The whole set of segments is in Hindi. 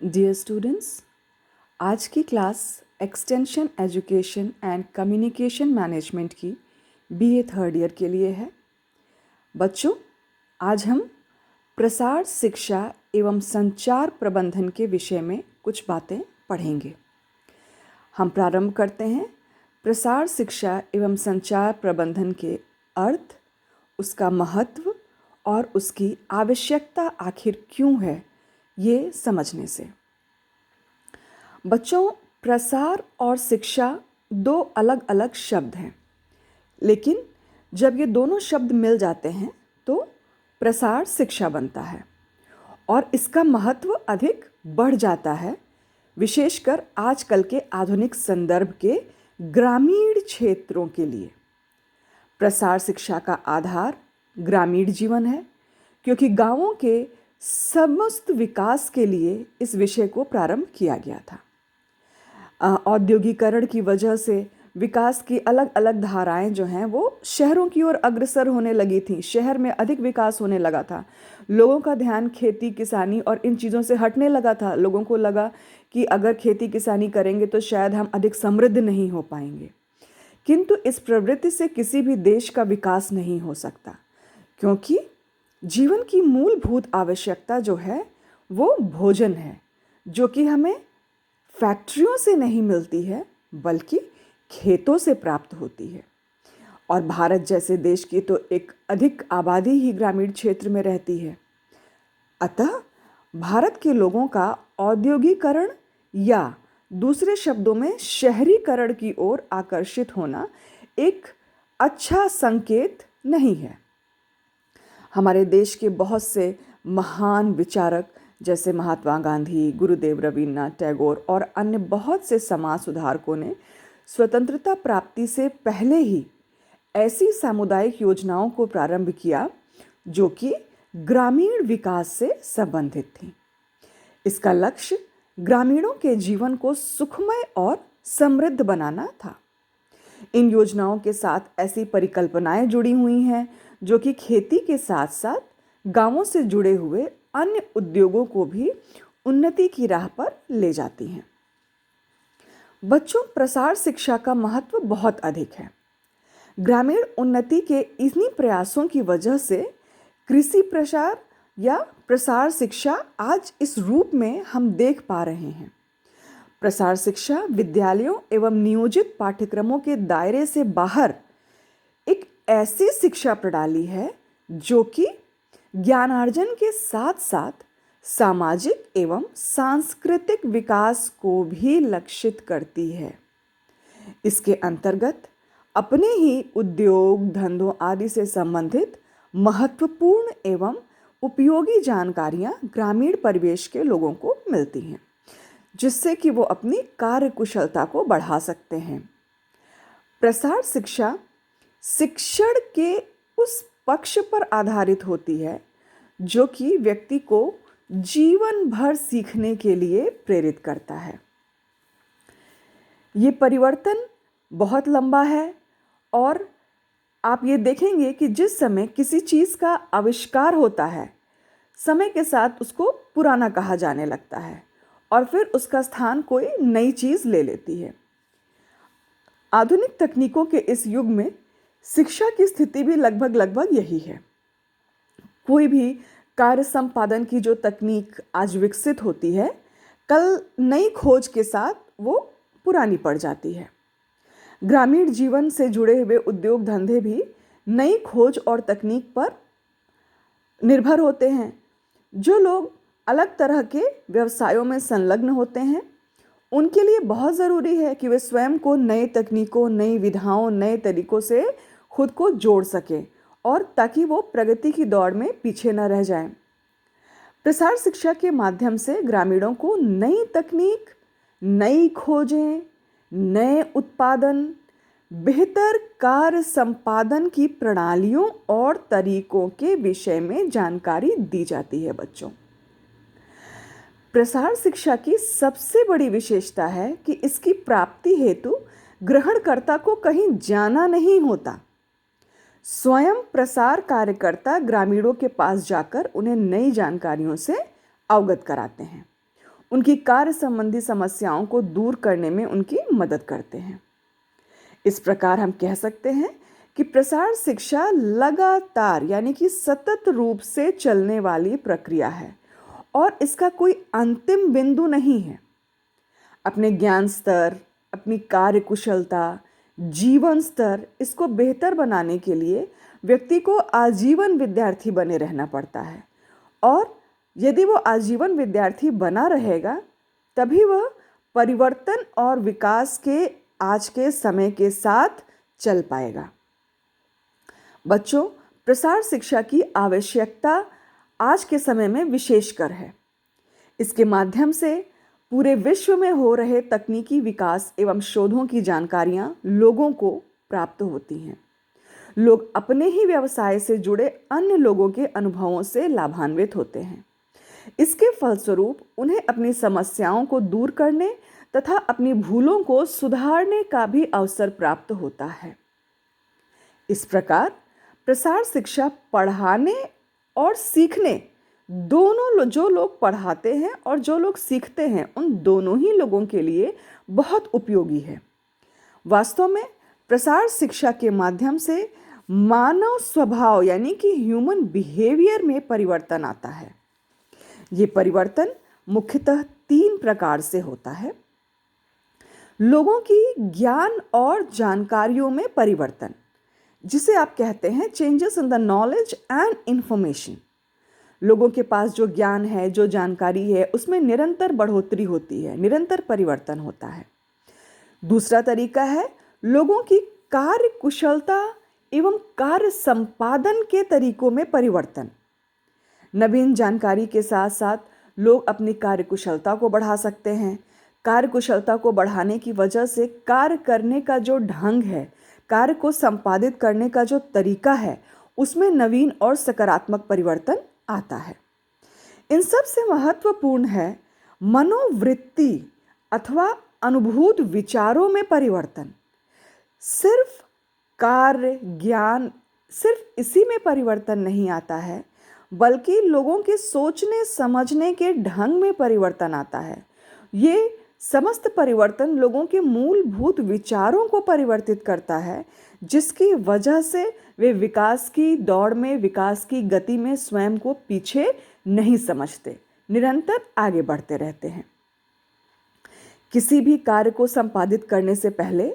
डियर स्टूडेंट्स, आज की class extension education and communication management की बीए थर्ड ईयर के लिए है। बच्चों, आज हम प्रसार शिक्षा एवं संचार प्रबंधन के विषय में कुछ बातें पढ़ेंगे। हम प्रारंभ करते हैं प्रसार शिक्षा एवं संचार प्रबंधन के अर्थ, उसका महत्व और उसकी आवश्यकता आखिर क्यों है, ये समझने से। बच्चों, प्रसार और शिक्षा दो अलग अलग शब्द हैं, लेकिन जब ये दोनों शब्द मिल जाते हैं तो प्रसार शिक्षा बनता है और इसका महत्व अधिक बढ़ जाता है, विशेषकर आजकल के आधुनिक संदर्भ के ग्रामीण क्षेत्रों के लिए। प्रसार शिक्षा का आधार ग्रामीण जीवन है, क्योंकि गांवों के समस्त विकास के लिए इस विषय को प्रारंभ किया गया था। औद्योगिकरण की वजह से विकास की अलग अलग धाराएं जो हैं वो शहरों की ओर अग्रसर होने लगी थी। शहर में अधिक विकास होने लगा था। लोगों का ध्यान खेती किसानी और इन चीज़ों से हटने लगा था। लोगों को लगा कि अगर खेती किसानी करेंगे तो शायद हम अधिक समृद्ध नहीं हो पाएंगे। किंतु इस प्रवृत्ति से किसी भी देश का विकास नहीं हो सकता, क्योंकि जीवन की मूलभूत आवश्यकता जो है वो भोजन है, जो कि हमें फैक्ट्रियों से नहीं मिलती है बल्कि खेतों से प्राप्त होती है। और भारत जैसे देश की तो एक अधिक आबादी ही ग्रामीण क्षेत्र में रहती है। अतः भारत के लोगों का औद्योगिकरण या दूसरे शब्दों में शहरीकरण की ओर आकर्षित होना एक अच्छा संकेत नहीं है। हमारे देश के बहुत से महान विचारक जैसे महात्मा गांधी, गुरुदेव रवींद्रनाथ टैगोर और अन्य बहुत से समाज सुधारकों ने स्वतंत्रता प्राप्ति से पहले ही ऐसी सामुदायिक योजनाओं को प्रारंभ किया जो कि ग्रामीण विकास से संबंधित थी। इसका लक्ष्य ग्रामीणों के जीवन को सुखमय और समृद्ध बनाना था। इन योजनाओं के साथ ऐसी परिकल्पनाएं जुड़ी हुई हैं जो कि खेती के साथ साथ गांवों से जुड़े हुए अन्य उद्योगों को भी उन्नति की राह पर ले जाती हैं। बच्चों, प्रसार शिक्षा का महत्व बहुत अधिक है। ग्रामीण उन्नति के इन्हीं प्रयासों की वजह से कृषि प्रसार या प्रसार शिक्षा आज इस रूप में हम देख पा रहे हैं। प्रसार शिक्षा विद्यालयों एवं नियोजित पाठ्यक्रमों के दायरे से बाहर एक ऐसी शिक्षा प्रणाली है जो कि ज्ञानार्जन के साथ साथ सामाजिक एवं सांस्कृतिक विकास को भी लक्षित करती है। इसके अंतर्गत अपने ही उद्योग धंधों आदि से संबंधित महत्वपूर्ण एवं उपयोगी जानकारियां ग्रामीण परिवेश के लोगों को मिलती हैं, जिससे कि वो अपनी कार्य कुशलता को बढ़ा सकते हैं। प्रसार शिक्षा शिक्षण के उस पक्ष पर आधारित होती है जो कि व्यक्ति को जीवन भर सीखने के लिए प्रेरित करता है। ये परिवर्तन बहुत लंबा है और आप ये देखेंगे कि जिस समय किसी चीज़ का आविष्कार होता है, समय के साथ उसको पुराना कहा जाने लगता है और फिर उसका स्थान कोई नई चीज़ ले लेती है। आधुनिक तकनीकों के इस युग में शिक्षा की स्थिति भी लगभग यही है। कोई भी कार्य संपादन की जो तकनीक आज विकसित होती है, कल नई खोज के साथ वो पुरानी पड़ जाती है। ग्रामीण जीवन से जुड़े हुए उद्योग धंधे भी नई खोज और तकनीक पर निर्भर होते हैं। जो लोग अलग तरह के व्यवसायों में संलग्न होते हैं, उनके लिए बहुत ज़रूरी है कि वे स्वयं को नए तकनीकों, नई विधाओं, नए तरीकों से खुद को जोड़ सकें और ताकि वो प्रगति की दौड़ में पीछे न रह जाएं। प्रसार शिक्षा के माध्यम से ग्रामीणों को नई तकनीक, नई खोजें, नए उत्पादन, बेहतर कार्य संपादन की प्रणालियों और तरीकों के विषय में जानकारी दी जाती है। बच्चों, प्रसार शिक्षा की सबसे बड़ी विशेषता है कि इसकी प्राप्ति हेतु ग्रहणकर्ता को कहीं जाना नहीं होता। स्वयं प्रसार कार्यकर्ता ग्रामीणों के पास जाकर उन्हें नई जानकारियों से अवगत कराते हैं। उनकी कार्य संबंधी समस्याओं को दूर करने में उनकी मदद करते हैं। इस प्रकार हम कह सकते हैं कि प्रसार शिक्षा लगातार यानी कि सतत रूप से चलने वाली प्रक्रिया है और इसका कोई अंतिम बिंदु नहीं है। अपने ज्ञान स्तर, अपनी कार्य कुशलता, जीवन स्तर इसको बेहतर बनाने के लिए व्यक्ति को आजीवन विद्यार्थी बने रहना पड़ता है और यदि वो आजीवन विद्यार्थी बना रहेगा तभी वह परिवर्तन और विकास के आज के समय के साथ चल पाएगा। बच्चों, प्रसार शिक्षा की आवश्यकता आज के समय में विशेषकर है। इसके माध्यम से पूरे विश्व में हो रहे तकनीकी विकास एवं शोधों की जानकारियां लोगों को प्राप्त होती हैं। लोग अपने ही व्यवसाय से जुड़े अन्य लोगों के अनुभवों से लाभान्वित होते हैं। इसके फलस्वरूप उन्हें अपनी समस्याओं को दूर करने तथा अपनी भूलों को सुधारने का भी अवसर प्राप्त होता है। इस प्रकार प्रसार शिक्षा पढ़ाने और सीखने दोनों, जो लोग पढ़ाते हैं और जो लोग सीखते हैं, उन दोनों ही लोगों के लिए बहुत उपयोगी है। वास्तव में प्रसार शिक्षा के माध्यम से मानव स्वभाव यानी कि ह्यूमन बिहेवियर में परिवर्तन आता है। ये परिवर्तन मुख्यतः 3 प्रकार से होता है। लोगों की ज्ञान और जानकारियों में परिवर्तन, जिसे आप कहते हैं changes in the knowledge and information. लोगों के पास जो ज्ञान है, जो जानकारी है, उसमें निरंतर बढ़ोतरी होती है, निरंतर परिवर्तन होता है। दूसरा तरीका है लोगों की कार्य कुशलता एवं कार्य संपादन के तरीकों में परिवर्तन। नवीन जानकारी के साथ साथ लोग अपनी कार्य कुशलता को बढ़ा सकते हैं। कार्य कुशलता को बढ़ाने की वजह से कार्य करने का जो ढंग है, कार्य को संपादित करने का जो तरीका है, उसमें नवीन और सकारात्मक परिवर्तन आता है। इन सब से महत्वपूर्ण है मनोवृत्ति अथवा अनुभूत विचारों में परिवर्तन। सिर्फ कार्य, ज्ञान, सिर्फ इसी में परिवर्तन नहीं आता है, बल्कि लोगों के सोचने समझने के ढंग में परिवर्तन आता है। ये समस्त परिवर्तन लोगों के मूलभूत विचारों को परिवर्तित करता है, जिसकी वजह से वे विकास की दौड़ में, विकास की गति में स्वयं को पीछे नहीं समझते, निरंतर आगे बढ़ते रहते हैं। किसी भी कार्य को संपादित करने से पहले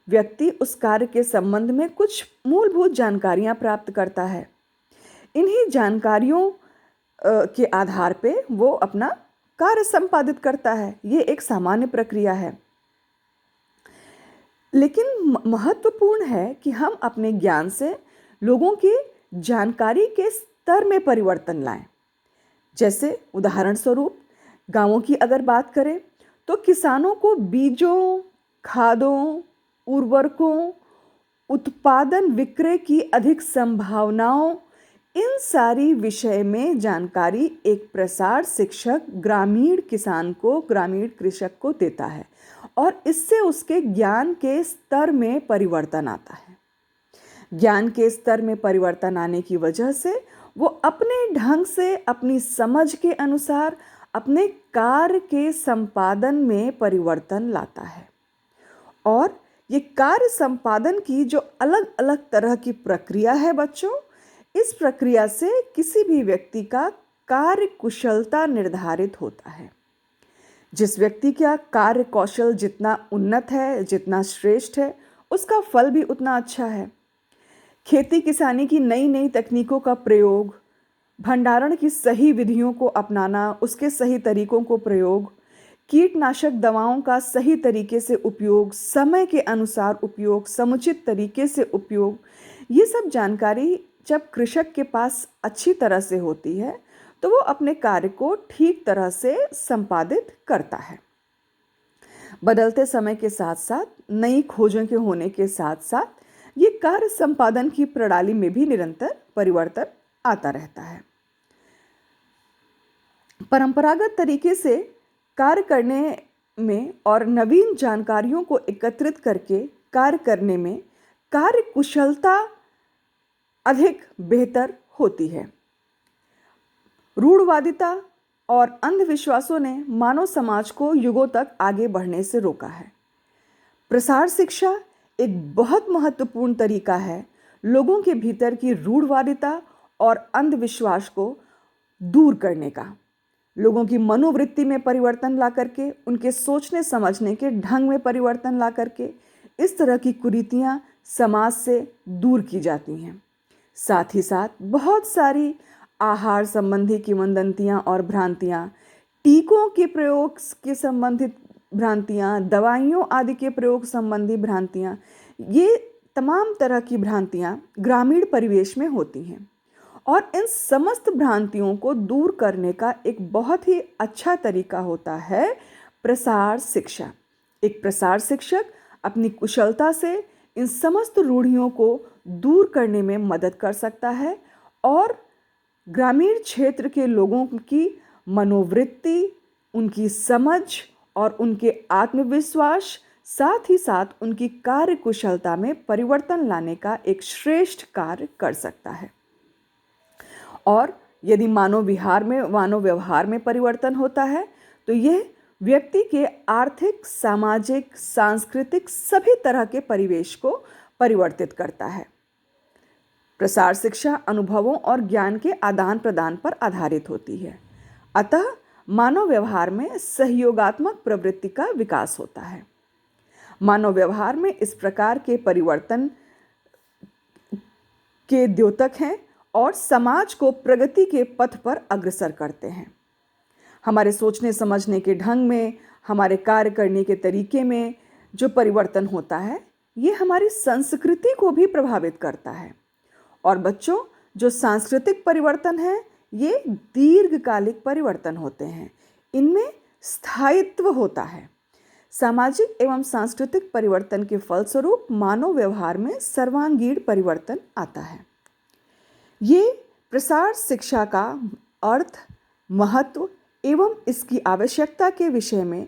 व्यक्ति उस कार्य के संबंध में कुछ मूलभूत जानकारियां प्राप्त करता है। इन्हीं जानकारियों के आधार पे वो अपना कार्य संपादित करता है। ये एक सामान्य प्रक्रिया है। लेकिन महत्वपूर्ण है कि हम अपने ज्ञान से लोगों की जानकारी के स्तर में परिवर्तन लाएं। जैसे उदाहरण स्वरूप गांवों की अगर बात करें तो किसानों को बीजों, खादों, उर्वरकों, उत्पादन विक्रय की अधिक संभावनाओं, इन सारी विषय में जानकारी एक प्रसार शिक्षक ग्रामीण किसान को, ग्रामीण कृषक को देता है और इससे उसके ज्ञान के स्तर में परिवर्तन आता है। ज्ञान के स्तर में परिवर्तन आने की वजह से वो अपने ढंग से, अपनी समझ के अनुसार अपने कार्य के संपादन में परिवर्तन लाता है। और ये कार्य संपादन की जो अलग अलग तरह की प्रक्रिया है बच्चों, इस प्रक्रिया से किसी भी व्यक्ति का कार्य कुशलता निर्धारित होता है। जिस व्यक्ति का कार्य कौशल जितना उन्नत है, जितना श्रेष्ठ है, उसका फल भी उतना अच्छा है। खेती किसानी की नई नई तकनीकों का प्रयोग, भंडारण की सही विधियों को अपनाना, उसके सही तरीकों को प्रयोग, कीटनाशक दवाओं का सही तरीके से उपयोग, समय के अनुसार उपयोग, समुचित तरीके से उपयोग, ये सब जानकारी जब कृषक के पास अच्छी तरह से होती है तो वो अपने कार्य को ठीक तरह से संपादित करता है। बदलते समय के साथ साथ, नई खोजों के होने के साथ साथ ये कार्य संपादन की प्रणाली में भी निरंतर परिवर्तन आता रहता है। परंपरागत तरीके से कार्य करने में और नवीन जानकारियों को एकत्रित करके कार्य करने में कार्य कुशलता अधिक बेहतर होती है। रूढ़वादिता और अंधविश्वासों ने मानव समाज को युगों तक आगे बढ़ने से रोका है। प्रसार शिक्षा एक बहुत महत्वपूर्ण तरीका है लोगों के भीतर की रूढ़वादिता और अंधविश्वास को दूर करने का, लोगों की मनोवृत्ति में परिवर्तन ला करके, उनके सोचने समझने के ढंग में परिवर्तन ला करके इस तरह की कुरीतियां समाज से दूर की जाती हैं। साथ ही साथ बहुत सारी आहार संबंधी किंवदंतियां और भ्रांतियां, टीकों के प्रयोग के संबंधित भ्रांतियां, दवाइयों आदि के प्रयोग संबंधी भ्रांतियां, ये तमाम तरह की भ्रांतियां ग्रामीण परिवेश में होती हैं। और इन समस्त भ्रांतियों को दूर करने का एक बहुत ही अच्छा तरीका होता है प्रसार शिक्षा। एक प्रसार शिक्षक अपनी कुशलता से इन समस्त रूढ़ियों को दूर करने में मदद कर सकता है और ग्रामीण क्षेत्र के लोगों की मनोवृत्ति, उनकी समझ और उनके आत्मविश्वास, साथ ही साथ उनकी कार्य कुशलता में परिवर्तन लाने का एक श्रेष्ठ कार्य कर सकता है। और यदि मानव व्यवहार में परिवर्तन होता है तो यह व्यक्ति के आर्थिक, सामाजिक, सांस्कृतिक सभी तरह के परिवेश को परिवर्तित करता है। प्रसार शिक्षा अनुभवों और ज्ञान के आदान प्रदान पर आधारित होती है। अतः मानव व्यवहार में सहयोगात्मक प्रवृत्ति का विकास होता है। मानव व्यवहार में इस प्रकार के परिवर्तन के द्योतक हैं और समाज को प्रगति के पथ पर अग्रसर करते हैं। हमारे सोचने समझने के ढंग में, हमारे कार्य करने के तरीके में जो परिवर्तन होता है, ये हमारी संस्कृति को भी प्रभावित करता है। और बच्चों, जो सांस्कृतिक परिवर्तन है, ये दीर्घकालिक परिवर्तन होते हैं, इनमें स्थायित्व होता है। सामाजिक एवं सांस्कृतिक परिवर्तन के फलस्वरूप मानव व्यवहार में सर्वांगीण परिवर्तन आता है। ये प्रसार शिक्षा का अर्थ, महत्व एवं इसकी आवश्यकता के विषय में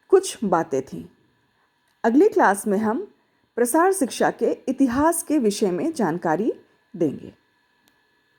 कुछ बातें थीं। अगली क्लास में हम प्रसार शिक्षा के इतिहास के विषय में जानकारी देंगे।